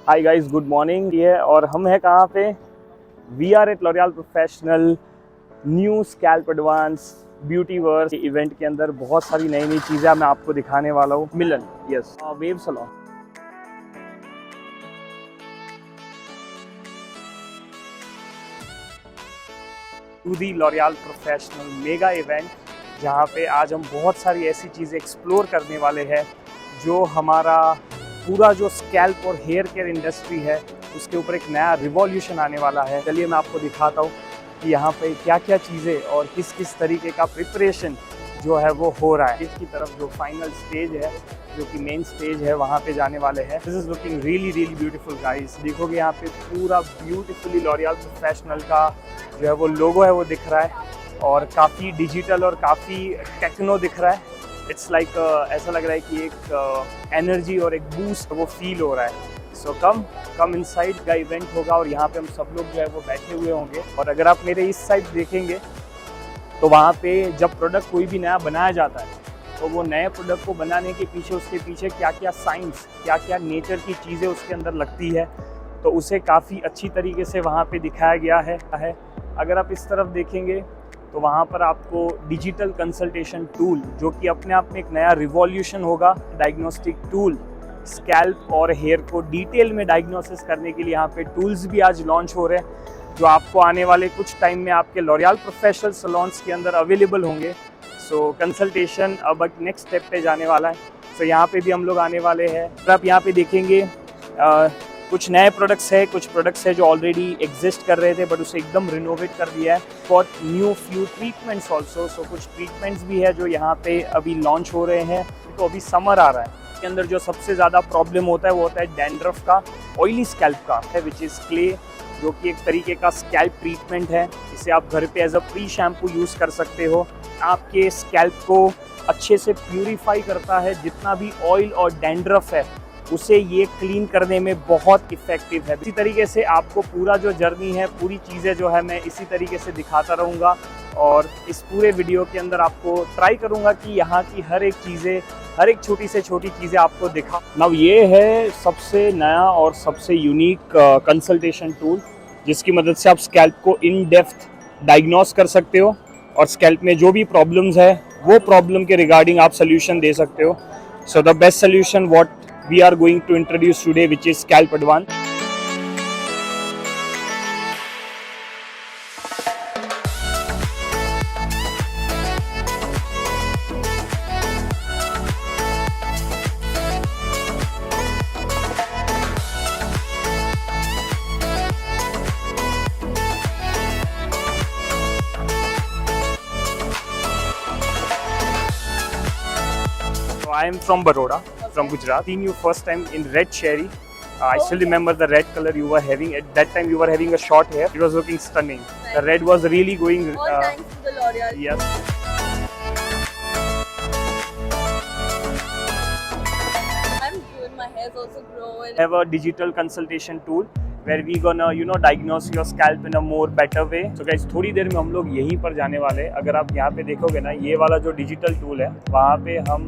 Hi guys, good morning. ये और हम हैं कहाँ पे? We are at L'Oreal professional new scalp advance beauty verse event के अंदर बहुत सारी नई नई चीज़ें मैं आपको दिखाने वाला हूँ। Milan, yes, wave salon. To the L'Oreal professional mega event, जहाँ पे आज हम बहुत सारी ऐसी चीज़ें एक्सप्लोर करने वाले हैं जो हमारा पूरा जो स्कैल्प और हेयर केयर इंडस्ट्री है उसके ऊपर एक नया रिवॉल्यूशन आने वाला है। चलिए मैं आपको दिखाता हूँ कि यहाँ पे क्या क्या चीज़ें और किस किस तरीके का प्रिपरेशन जो है वो हो रहा है। इसकी तरफ जो फाइनल स्टेज है, जो कि मेन स्टेज है, वहाँ पे जाने वाले हैं। This is looking really really beautiful guys. देखोगे यहाँ पे पूरा ब्यूटीफुली लॉरियल प्रोफेशनल का जो है वो लोगो है वो दिख रहा है और काफ़ी डिजिटल और काफ़ी टेक्नो दिख रहा है। इट्स लाइक ऐसा लग रहा है कि एक एनर्जी और एक बूस्ट वो फील हो रहा है। सो कम इनसाइड का इवेंट होगा और यहाँ पे हम सब लोग जो है वो बैठे हुए होंगे। और अगर आप मेरे इस साइड देखेंगे तो वहाँ पे जब प्रोडक्ट कोई भी नया बनाया जाता है तो वो नए प्रोडक्ट को बनाने के पीछे उसके पीछे क्या क्या साइंस, क्या क्या नेचर की चीज़ें उसके अंदर लगती है, तो उसे काफ़ी अच्छी तरीके से वहाँ पे दिखाया गया है। अगर आप इस तरफ देखेंगे तो वहाँ पर आपको डिजिटल कंसल्टेशन टूल, जो कि अपने आप में एक नया रिवॉल्यूशन होगा, डायग्नोस्टिक टूल, स्कैल्प और हेयर को डिटेल में डायग्नोसिस करने के लिए यहाँ पे टूल्स भी आज लॉन्च हो रहे हैं, जो आपको आने वाले कुछ टाइम में आपके लॉरियल प्रोफेशनल सैलून्स के अंदर अवेलेबल होंगे। सो कंसल्टेशन अब एक नेक्स्ट स्टेप पे जाने वाला है। सो यहाँ पे भी हम लोग आने वाले हैं। तो आप यहाँ पे देखेंगे कुछ नए प्रोडक्ट्स है, कुछ प्रोडक्ट्स है जो ऑलरेडी एग्जिस्ट कर रहे थे बट उसे एकदम रिनोवेट कर दिया है। For new few treatments also, so कुछ ट्रीटमेंट्स भी है जो यहाँ पे अभी लॉन्च हो रहे हैं। तो अभी समर आ रहा है, इसके अंदर जो सबसे ज़्यादा प्रॉब्लम होता है वो होता है डैंड्रफ का, ऑयली स्कैल्प का है, विच इज़ क्ले, जो कि एक तरीके का स्कैल्प ट्रीटमेंट है। इसे आप घर पे as a pre shampoo use कर सकते हो। आपके स्कैल्प को अच्छे से प्यूरीफाई करता है, जितना भी ऑयल और डैंड्रफ है उसे ये क्लीन करने में बहुत इफ़ेक्टिव है। इसी तरीके से आपको पूरा जो जर्नी है, पूरी चीज़ें जो है मैं इसी तरीके से दिखाता रहूँगा और इस पूरे वीडियो के अंदर आपको ट्राई करूँगा कि यहाँ की हर एक चीज़ें, हर एक छोटी से छोटी चीज़ें आपको दिखा। नाउ ये है सबसे नया और सबसे यूनिक कंसल्टेशन टूल, जिसकी मदद से आप स्कैल्प को इन डेप्थ डायग्नोस कर सकते हो और स्कैल्प में जो भी प्रॉब्लम्स है वो प्रॉब्लम के रिगार्डिंग आप सोल्यूशन दे सकते हो। So the best solution what we are going to introduce today, which is Scalp Advance. So I am from Baroda, from Gujarat. Seen you first time in red cherry. I still remember the red color you were having. At that time you were having a short hair. It was looking stunning. Thanks. The red was really going. All thanks to the L'Oreal. Yes. I'm good. My hair's also grown. Have a digital consultation tool where we gonna diagnose your scalp in a more better way. So guys, थोड़ी देर में हम लोग यहीं पर जाने वाले हैं। अगर आप यहाँ पे देखोगे ना, ये वाला जो डिजिटल टूल है, वहाँ पे हम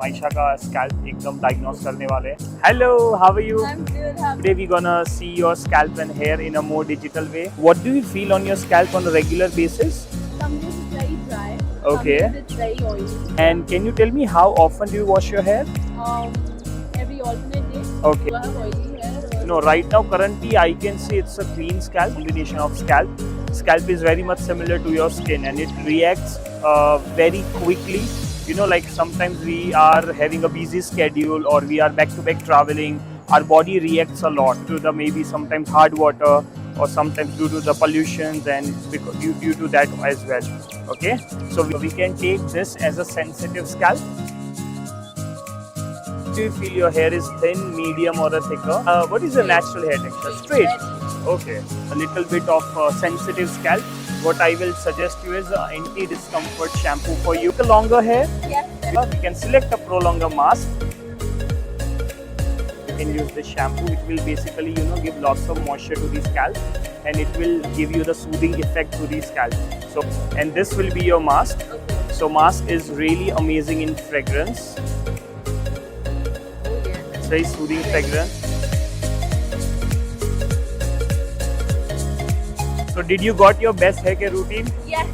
माइशा का स्कैल्प एकदम डायग्नोस करने वाले हैं। Hello, how are you? I'm good. Today we gonna see your scalp and hair in a more digital way. What do you feel on your scalp on a regular basis? Some days it's very dry. Okay. Some days it's very oily. And can you tell me how often do you wash your hair? Every alternate day. Okay. Do I have oily hair? No, right now currently I can say it's a clean scalp, combination of scalp. Scalp is very much similar to your skin and it reacts very quickly. Like sometimes we are having a busy schedule or we are back to back traveling. Our body reacts a lot to the maybe sometimes hard water or sometimes due to the pollutions and due to that as well. Okay, so we can take this as a sensitive scalp. Do you feel your hair is thin, medium or a thicker? What is your natural hair texture? Straight. Okay. A little bit of sensitive scalp. What I will suggest you is an anti-discomfort shampoo for you. The longer hair, Yes. we can select a Pro Longer mask. You can use this shampoo, which will basically give lots of moisture to the scalp and it will give you the soothing effect to the scalp. So, and this will be your mask. Okay. So mask is really amazing in fragrance. Oh yeah. It's very soothing fragrance. did you got your best hair care routine? Yes.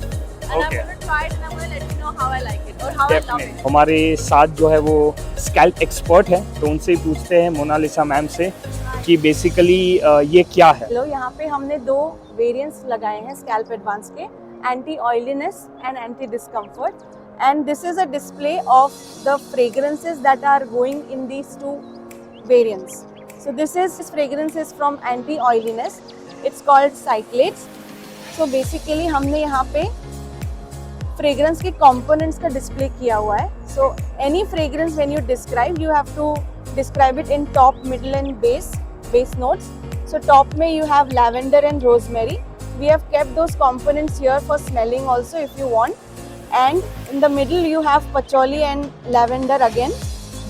And Okay. I'm gonna try it and I'm gonna let you know how I like it or how I love Definitely. it. हमारे साथ जो है वो scalp expert है, तो उनसे ही पूछते हैं मोनालिसा मैम से कि बेसिकली ये क्या है। हेलो, यहाँ पे हमने 2 वेरिएंट्स लगाए हैं स्कैल्प एडवांस के, anti oiliness and anti discomfort, and this is a display of the fragrances that are going in these 2 variants. So this fragrance is from anti oiliness, it's called cyclates. So basically हमने यहाँ पे fragrance के components का display किया हुआ है. So any fragrance when you describe, you have to describe it in top, middle and base notes. So top mein you have lavender and rosemary. We have kept those components here for smelling also if you want. And in the middle you have patchouli and lavender again.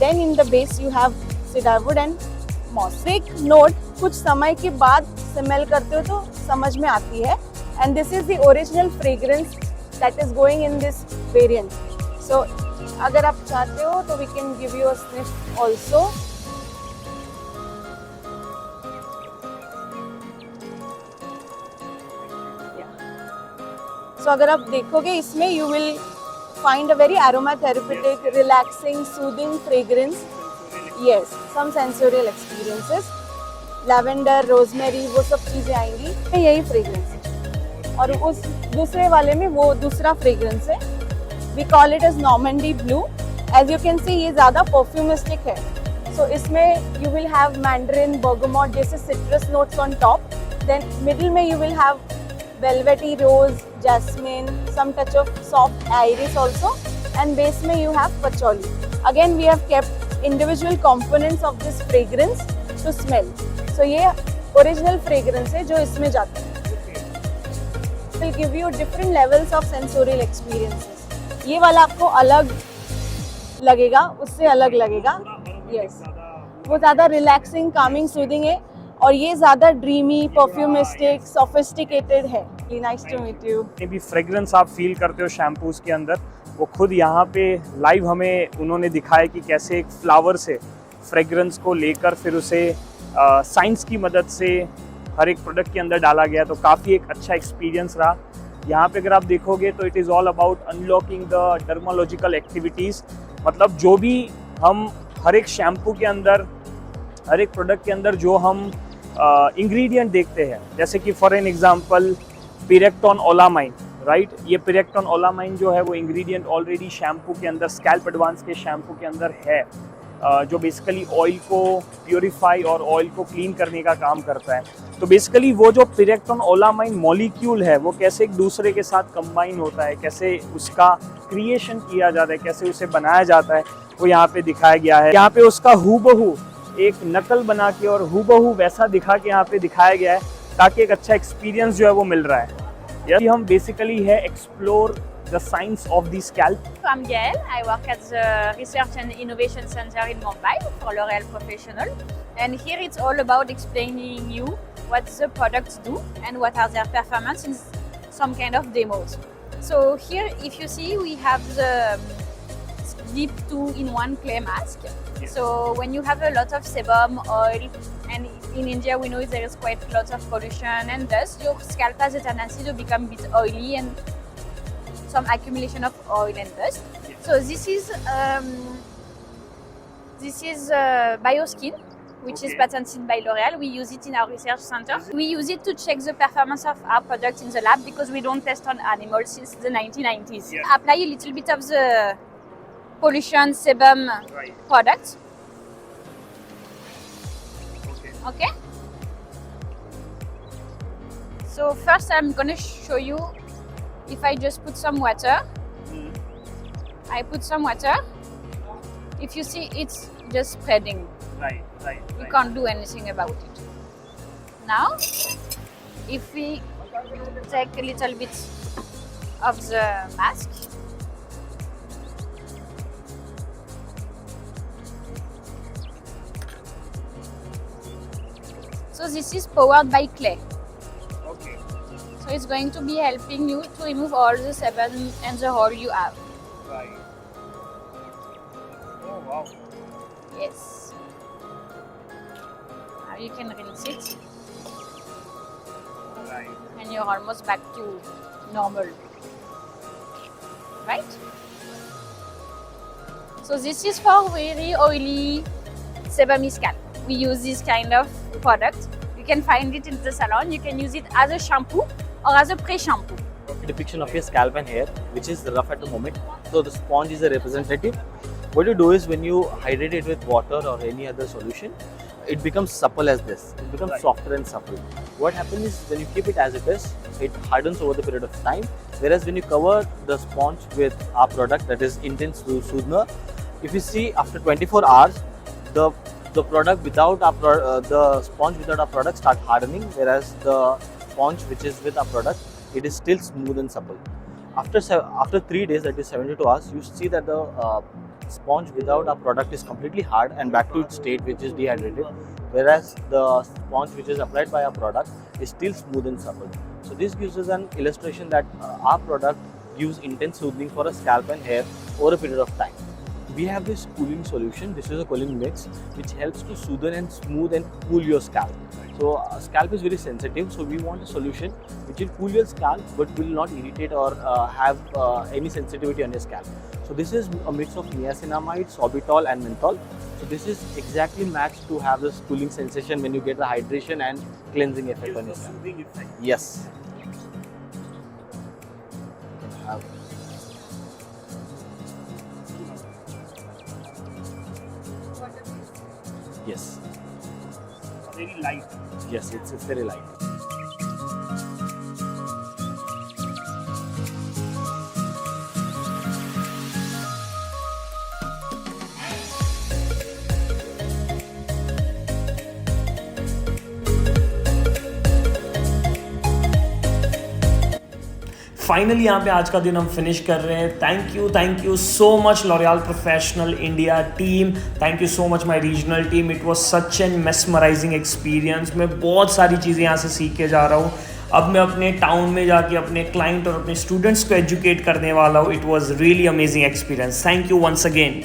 Then in the base you have cedarwood and moss. एक note कुछ समय के बाद smell करते हो तो समझ में आती है. And this is the original fragrance that is going in this variant. So अगर आप चाहते हो तो we can give you a sniff also. सो अगर आप देखोगे इसमें you will find a very aromatherapeutic, relaxing, soothing fragrance. Yes, some sensorial experiences. Lavender, rosemary, वो सब चीज़ें आएंगी. यही फ्रेग्रेंस है और उस दूसरे वाले में वो दूसरा फ्रेग्रेंस है. We call it as Normandy blue. As you can see ये ज़्यादा परफ्यूमिस्टिक है. सो इसमें you will have mandarin, bergamot जैसे citrus notes on top. Then middle में you will have velvety rose, jasmine, some touch of soft iris also, and base mein you have patchouli. Again we have kept individual components of this fragrance to smell. So ये original fragrance है जो इसमें जाता है. Will give you different levels of sensorial experiences. ये वाला आपको अलग लगेगा, उससे अलग लगेगा. Yes, वो ज़्यादा relaxing, calming, soothing है. और ये ज़्यादा ड्रीमी, परफ्यूमिस्टिक, सोफिस्टिकेटेड है. Nice to meet you. ये भी फ्रेग्रेंस आप फील करते हो शैम्पूज के अंदर, वो खुद यहाँ पे लाइव हमें उन्होंने दिखाया कि कैसे एक फ्लावर से फ्रेग्रेंस को लेकर फिर उसे साइंस की मदद से हर एक प्रोडक्ट के अंदर डाला गया. तो काफ़ी एक अच्छा एक्सपीरियंस रहा. यहाँ पे अगर आप देखोगे तो it is all about unlocking the डर्मोलॉजिकल activities. मतलब जो भी हम हर एक शैम्पू के अंदर, हर एक प्रोडक्ट के अंदर जो हम इंग्रेडिएंट देखते हैं, जैसे कि for an example piroctone olamine, right. ये पिरेक्टोन ओलामाइन जो है वो इंग्रेडिएंट ऑलरेडी शैम्पू के अंदर, स्कैल्प एडवांस के शैम्पू के अंदर है, जो बेसिकली ऑयल को प्योरीफाई और ऑयल को क्लीन करने का काम करता है. तो बेसिकली वो जो पिरेक्टोन ओलामाइन मॉलिक्यूल है वो कैसे एक दूसरे के साथ कंबाइन होता है, कैसे उसका क्रिएशन किया जाता है, कैसे उसे बनाया जाता है, वो यहाँ पे दिखाया गया है. यहाँ पे उसका हूबहू एक नकल बना के और हूबहू वैसा दिखा के यहाँ पे दिखाया गया है, ताकि एक अच्छा एक्सपीरियंस जो है वो मिल रहा है. यही हम बेसिकली है explore the science of the scalp. I'm Gael. I work at the Research and Innovation Center in Mumbai for L'Oréal Professional. And here it's all about explaining you what the products do and what are their performance in some kind of demos. So here, if you see, we have the Deep 2-in-1 clay mask. Yes. So when you have a lot of sebum, oil, and in India we know there is quite a lot of pollution and dust, your scalp has a tendency to become a bit oily and some accumulation of oil and dust. Yes. So this is BioSkin, which is Okay. patented by L'Oréal. We use it in our research center. We use it to check the performance of our product in the lab because we don't test on animals since the 1990s. Yeah. Apply a little bit of the pollution sebum Right. product. Okay. Okay. So first I'm gonna show you if I just put some water. I put some water. If you see, it's just spreading. Right. Right. You Right. can't do anything about it. Now, if we take a little bit of the mask, so this is powered by clay. Okay. So it's going to be helping you to remove all the sebum and the hole you have. Right. Oh wow. Yes. Now you can rinse it. Right. and you're almost back to normal, right? So this is for very oily sebum scalp. We use this kind of product. You can find it in the salon. You can use it as a shampoo or as a pre-shampoo. Depiction of your scalp and hair, which is rough at the moment. So the sponge is a representative. What you do is when you hydrate it with water or any other solution, it becomes supple as this. It becomes Right. softer and supple. What happens is when you keep it as it is, it hardens over the period of time. Whereas when you cover the sponge with our product, that is Intense Soothener, if you see after 24 hours, the product without our the sponge without our product start hardening, whereas the sponge which is with our product, it is still smooth and supple. After 3 days, that is 72 hours, you see that the sponge without our product is completely hard and back to its state, which is dehydrated, whereas the sponge which is applied by our product is still smooth and supple. So this gives us an illustration that our product gives intense soothing for a scalp and hair over a period of time. We have this cooling solution. This is a cooling mix which helps to soothe and smooth and cool your scalp. So scalp is very sensitive, so we want a solution which will cool your scalp but will not irritate or have any sensitivity on your scalp. So this is a mix of niacinamide, sorbitol and menthol. So this is exactly matched to have this cooling sensation when you get the hydration and cleansing effect on your Gives the scalp. soothing effect. Yes. Yes. Very light. Yes, it's very light. Finally यहाँ पे आज का दिन हम finish कर रहे हैं. Thank you so much L'Oréal professional India team. Thank you so much my regional team. It was such an mesmerising experience. मैं बहुत सारी चीज़ें यहाँ से सीख के जा रहा हूँ. अब मैं अपने टाउन में जाके अपने क्लाइंट और अपने स्टूडेंट्स को एजुकेट करने वाला हूँ. It was really amazing experience. Thank you once again.